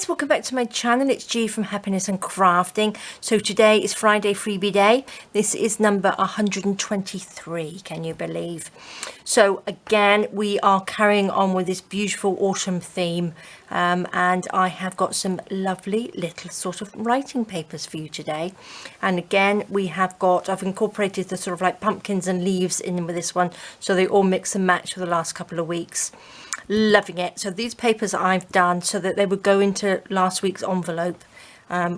guys, welcome back to my channel. It's G from Happiness and Crafting. So today is Friday Freebie Day. This is number 123, can you believe? So again, we are carrying on with this beautiful autumn theme, and I have got some lovely little sort of writing papers for you today. And again, I've incorporated the sort of like pumpkins and leaves in with this one, so they all mix and match for the last couple of weeks. Loving it. So these papers I've done so that they would go into last week's envelope,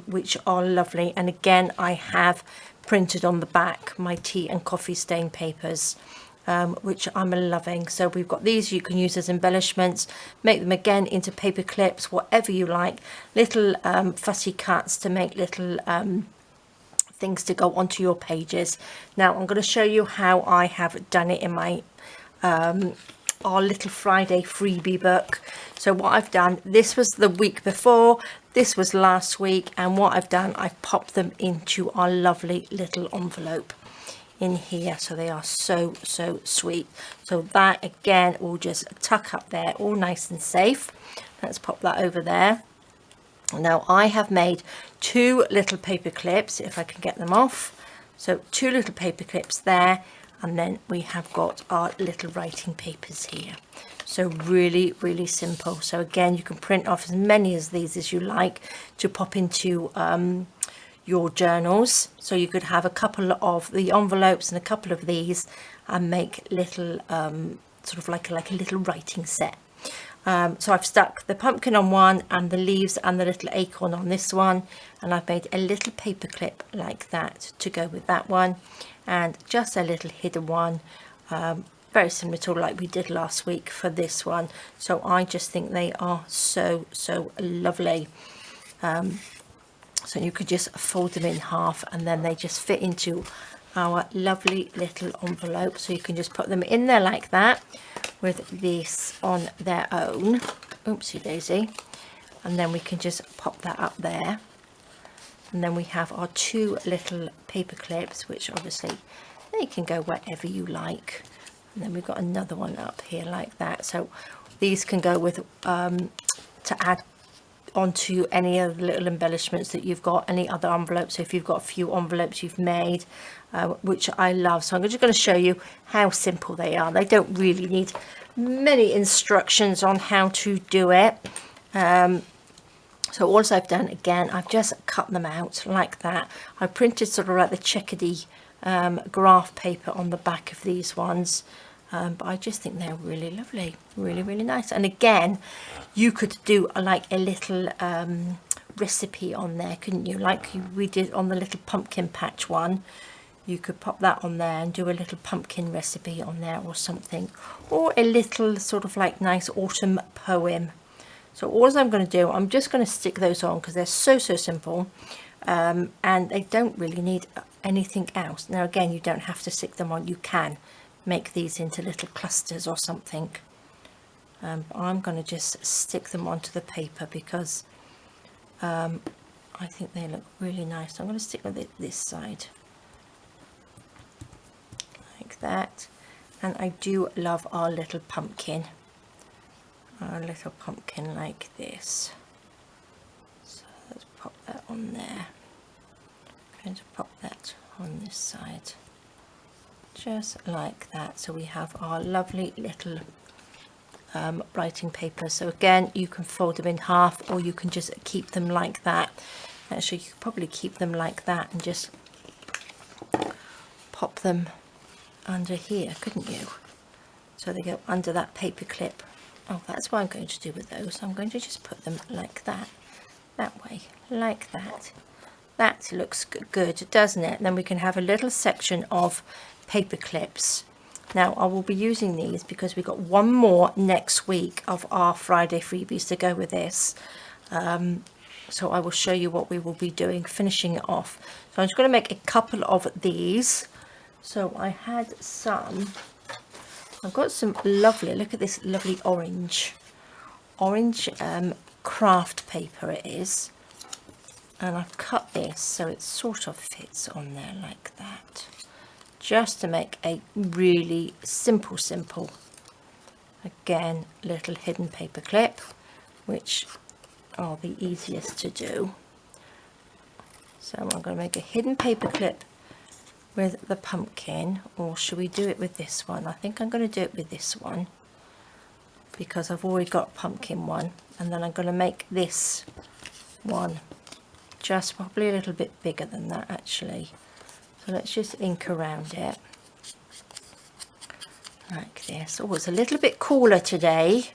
which are lovely. And again, I have printed on the back my tea and coffee stain papers, which I'm loving. So we've got these you can use as embellishments, make them again into paper clips, whatever you like, little fussy cuts to make little things to go onto your pages. Now I'm going to show you how I have done it in my our little Friday freebie book. So what I've done, this was the week before, this was last week, and what I've done, I've popped them into our lovely little envelope in here, so they are so sweet. So that again will just tuck up there, all nice and safe. Let's pop that over there. Now I have made two little paper clips, if I can get them off. So two little paper clips there. And then we have got our little writing papers here. So really simple. So again, you can print off as many of these as you like to pop into your journals. So you could have a couple of the envelopes and a couple of these and make little sort of like a little writing set. So I've stuck the pumpkin on one and the leaves and the little acorn on this one, and I've made a little paper clip like that to go with that one, and just a little hidden one, very similar to like we did last week for this one. So I just think they are so lovely. So you could just fold them in half and then they just fit into our lovely little envelope. So you can just put them in there like that with this on their own. Oopsie daisy. And then we can just pop that up there. And then we have our two little paper clips, which obviously they can go wherever you like. And then we've got another one up here like that. So these can go with to add onto any of the little embellishments that you've got, any other envelopes. So if you've got a few envelopes you've made, which I love. So I'm just going to show you how simple they are. They don't really need many instructions on how to do it. So all I've done, again, I've just cut them out like that. I printed sort of like the checkedy graph paper on the back of these ones. But I just think they're really lovely, really nice. And again, you could do like a little recipe on there, couldn't you? Like we did on the little pumpkin patch one. You could pop that on there and do a little pumpkin recipe on there or something. Or a little sort of like nice autumn poem. So all I'm going to do, I'm just going to stick those on because they're so simple, and they don't really need anything else. Now again, you don't have to stick them on. You can make these into little clusters or something. But I'm going to just stick them onto the paper because I think they look really nice. So I'm going to stick with it this side like that. And I do love our little pumpkin. Our little pumpkin like this. So let's pop that on there. I'm going to pop that on this side. Just like that. So we have our lovely little writing paper. So again, you can fold them in half or you can just keep them like that. Actually, you could probably keep them like that and just pop them under here, couldn't you? So they go under that paper clip. Oh, that's what I'm going to do with those. I'm going to just put them like that way, like that. That looks good, doesn't it? And then we can have a little section of paper clips. Now I will be using these because we've got one more next week of our Friday freebies to go with this. So I will show you what we will be doing, finishing it off. So I'm just going to make a couple of these. So I had some, I've got some lovely, look at this lovely orange craft paper it is. And I've cut this so it sort of fits on there like that. Just to make a really simple, again, little hidden paper clip, which are the easiest to do. So I'm going to make a hidden paper clip with the pumpkin, or should we do it with this one? I think I'm going to do it with this one because I've already got a pumpkin one, and then I'm going to make this one just probably a little bit bigger than that actually. So let's just ink around it like this. Oh, it's a little bit cooler today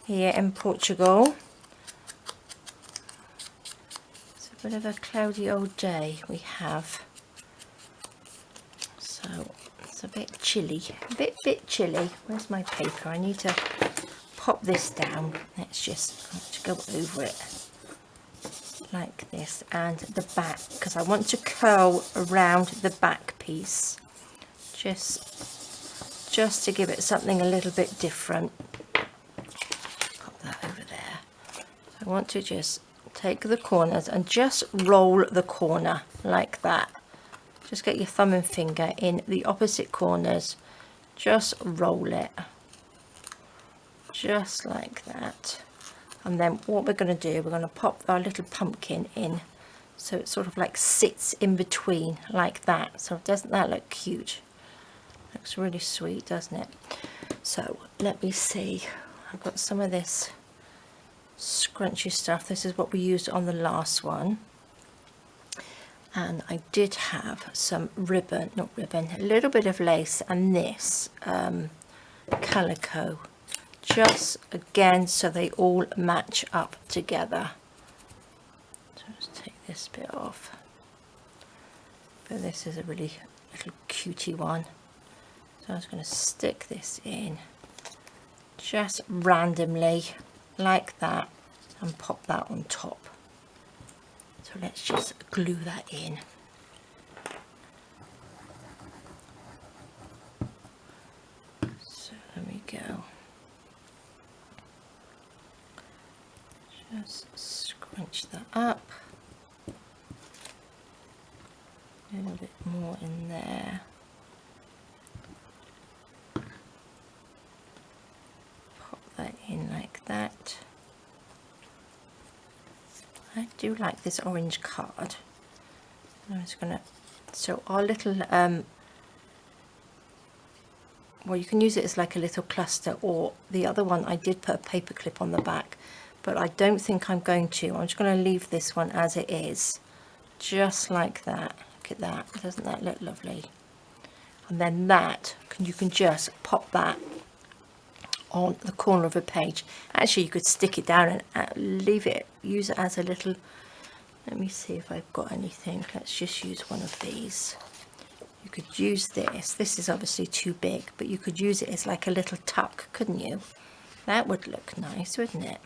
here in Portugal. It's a bit of a cloudy old day we have, so it's a bit chilly, a bit chilly. Where's my paper? I need to pop this down. Let's just go over it like this, and the back, because I want to curl around the back piece just to give it something a little bit different. Pop that over there. I want to just take the corners and just roll the corner like that. Just get your thumb and finger in the opposite corners, just roll it just like that. And then what we're going to do, we're going to pop our little pumpkin in so it sort of like sits in between like that. So doesn't that look cute? Looks really sweet, doesn't it? So let me see, I've got some of this scrunchy stuff. This is what we used on the last one, and I did have some ribbon, not ribbon, a little bit of lace, and this calico, just again so they all match up together. So let's take this bit off, but this is a really little cutie one. So I was going to stick this in just randomly like that and pop that on top. So let's just glue that in. So there we go. Just scrunch that up. A little bit more in there. Pop that in like that. I do like this orange card. I'm just gonna, so our little well, you can use it as like a little cluster, or the other one I did put a paper clip on the back, but I don't think I'm going to. I'm just going to leave this one as it is, just like that. Look at that, doesn't that look lovely? And then that, you can just pop that on the corner of a page. Actually, you could stick it down and leave it, use it as a little, let me see if I've got anything. Let's just use one of these. You could use this is obviously too big, but you could use it as like a little tuck, couldn't you? That would look nice, wouldn't it?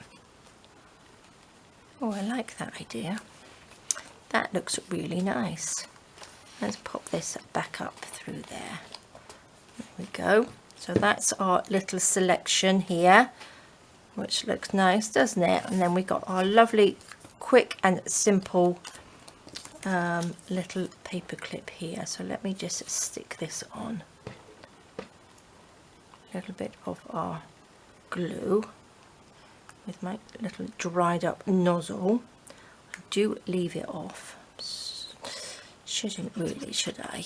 Oh, I like that idea. That looks really nice. Let's pop this back up through there. There we go. So that's our little selection here, which looks nice, doesn't it? And then we got our lovely, quick and simple little paper clip here. So let me just stick this on. A little bit of our glue with my little dried up nozzle. I do leave it off. Shouldn't really, should I?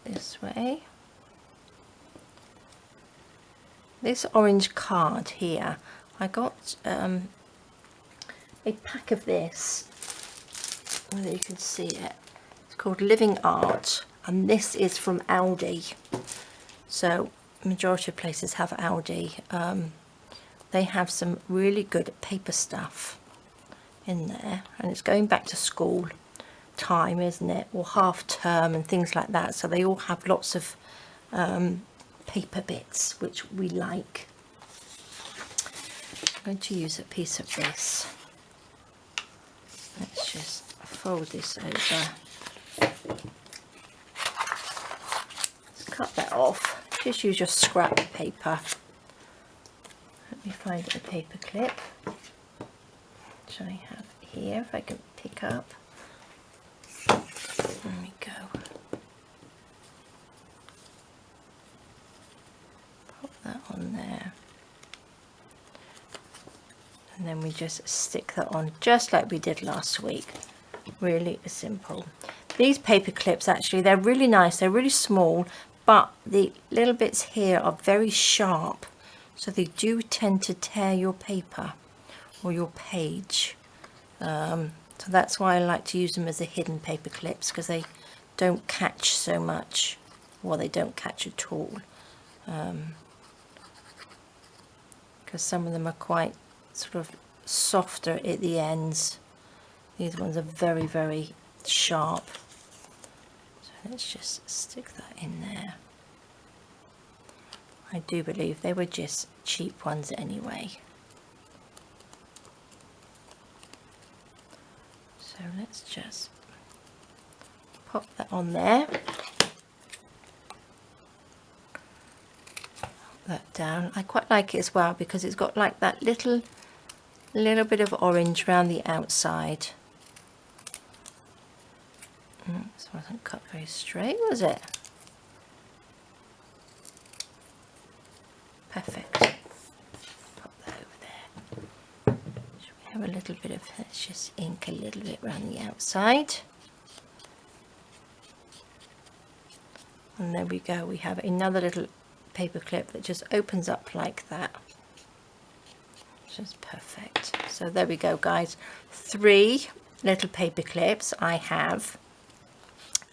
This way. This orange card here, I got a pack of this, whether you can see it. It's called Living Art, and this is from Aldi. So majority of places have Aldi. They have some really good paper stuff in there, and it's going back to school time, isn't it, or half term and things like that, so they all have lots of paper bits which we like. I'm going to use a piece of this. Let's just fold this over. Let's cut that off. Just use your scrap paper. Let me find a paper clip which I have here, if I can pick up. There we go. And then we just stick that on just like we did last week. Really simple. These paper clips, actually, they're really nice. They're really small, but the little bits here are very sharp. So they do tend to tear your paper or your page. So that's why I like to use them as a hidden paper clips, because they don't catch so much. Well, they don't catch at all. Because some of them are quite sort of softer at the ends. These ones are very, very sharp. So let's just stick that in there. I do believe they were just cheap ones anyway. So let's just pop that on there. That down. I quite like it as well because it's got like that little bit of orange around the outside. This wasn't cut very straight, was it? Perfect. Pop that over there. Should we have a little bit of, let's just ink a little bit around the outside. And there we go, we have another little paper clip that just opens up like that. Just perfect. So there we go, guys. 3 little paper clips I have,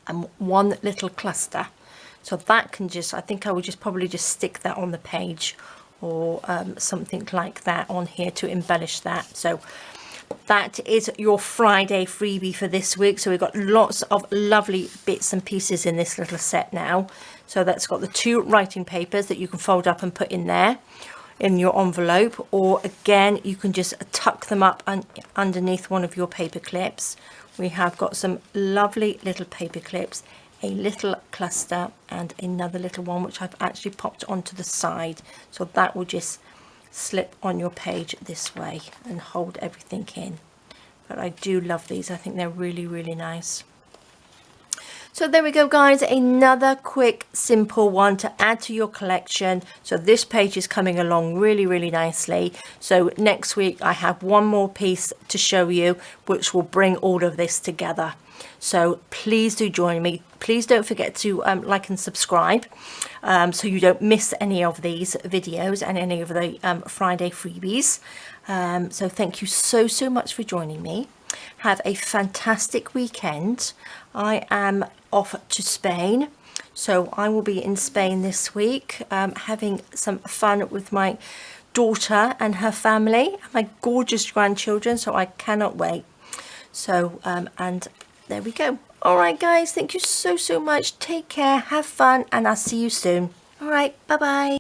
and 1 little cluster. So that can just, I think I would just probably just stick that on the page or something like that on here to embellish that. So that is your Friday freebie for this week. So we've got lots of lovely bits and pieces in this little set now. So that's got the 2 writing papers that you can fold up and put in there in your envelope, or again you can just tuck them up underneath one of your paper clips. We have got some lovely little paper clips, a little cluster and another little one which I've actually popped onto the side, so that will just slip on your page this way and hold everything in. But I do love these. I think they're really, really nice. So there we go, guys, another quick simple one to add to your collection. So this page is coming along really, really nicely. So next week I have one more piece to show you which will bring all of this together. So please do join me. Please don't forget to like and subscribe so you don't miss any of these videos and any of the Friday freebies. So thank you so much for joining me. Have a fantastic weekend. I am off to Spain, so I will be in Spain this week, having some fun with my daughter and her family, my gorgeous grandchildren, so I cannot wait. So and there we go. All right, guys, thank you so much. Take care, have fun, and I'll see you soon. All right, bye bye.